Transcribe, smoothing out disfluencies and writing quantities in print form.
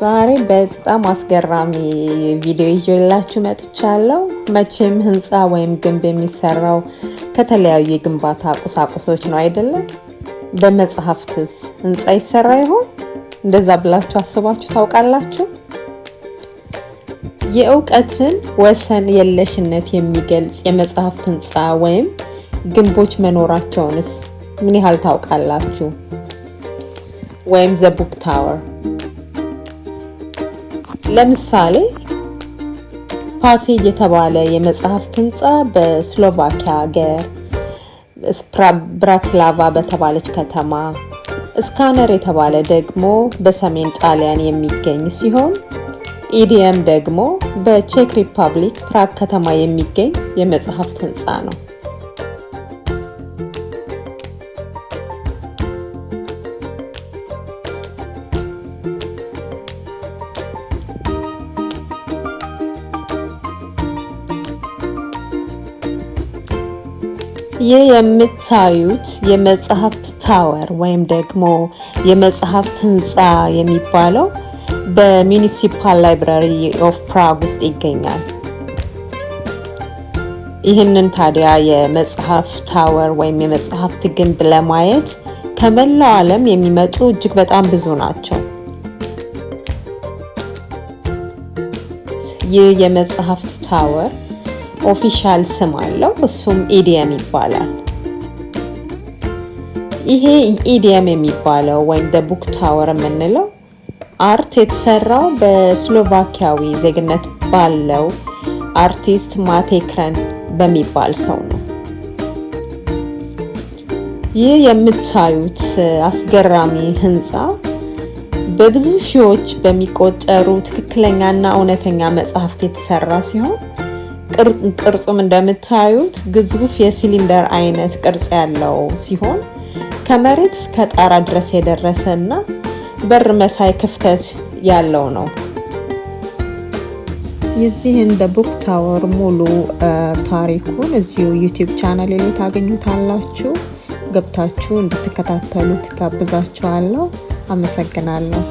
ዛሬ በጣም አስገራሚ ቪዲዮ ይዤላችሁ መጥቻለሁ። መቼም ህንፃ ወይም ግንብ የሚሰራው ከተለያዩ የግንባታ ቁሳቁሶች ነው አይደለ? በመጽሐፍትስ ህንፃ ይሰራ ይሆን? እንደዛ ብላችሁ አስባችሁ ታውቃላችሁ? የእውቀትን ወሰን የለሽነት የሚገልጽ የመጽሐፍት ህንፃ ወይም ግንቦች መኖራቸውንስ ምን ያህል ታውቃላችሁ? ወይም ዘ ቡክ ታወር ለምሳሌ ፓሴጅ የተባለ የመጽሐፍት ህንፃ በስሎቫኪያ ሀገር ብራትስላቫ በተባለች ከተማ፣ ስካነር የተባለ ደግሞ በሰሜን ጣሊያን የሚገኝ ሲሆን ኢዲየም ደግሞ በቼክ ሪፐብሊክ ፕራግ ከተማ የሚገኝ የመጽሐፍት ህንፃ ነው። ይህ የምታዩት የመጽሐፍት ታወር ወይም ደግሞ የመጽሐፍት ህንፃ የሚባለው በሙኒሲፓል ላይብራሪ ኦፍ ፕራግ ውስጥ ይገኛል። ይህንን ታዲያ የመጽሐፍ ታወር ወይም የመጽሐፍት ግንብ ለማየት ከመላው ዓለም የሚመጡ እጅግ በጣም ብዙ ናቸው። ይህ የመጽሐፍት ታወር ኦፊሻል ስም አለው፣ እሱም ኢዲየም ይባላል። ይሄ ኢዲየም የሚባለው ወይም ዘ ቡክ ታወር የምንለው አርት የተሰራው በስሎቫኪያዊ ዜግነት ባለው አርቲስት ማቴ ክረን በሚባል ሰው ነው። ይህ የምታዩት አስገራሚ ህንፃ በብዙ ሺዎች በሚቆጠሩ ትክክለኛና እውነተኛ መጽሐፍት የተሰራ ሲሆን ቅርጹም እንደምታዩት ግዙፍ የሲሊንደር አይነት ቅርጽ ያለው ሲሆን ከመሬት እስከ ጣራ ድረስ የደረሰና በር መሳይ ክፍተት ያለው ነው። የዚህን ዘ ቡክ ታወር ሙሉ ታሪኩን እዚሁ ዩቲዩብ ቻናል ላይ ታገኙታላችሁ። ገብታችሁ እንድትከታተሉት ጋብዛችኋለሁ። አመሰግናለሁ።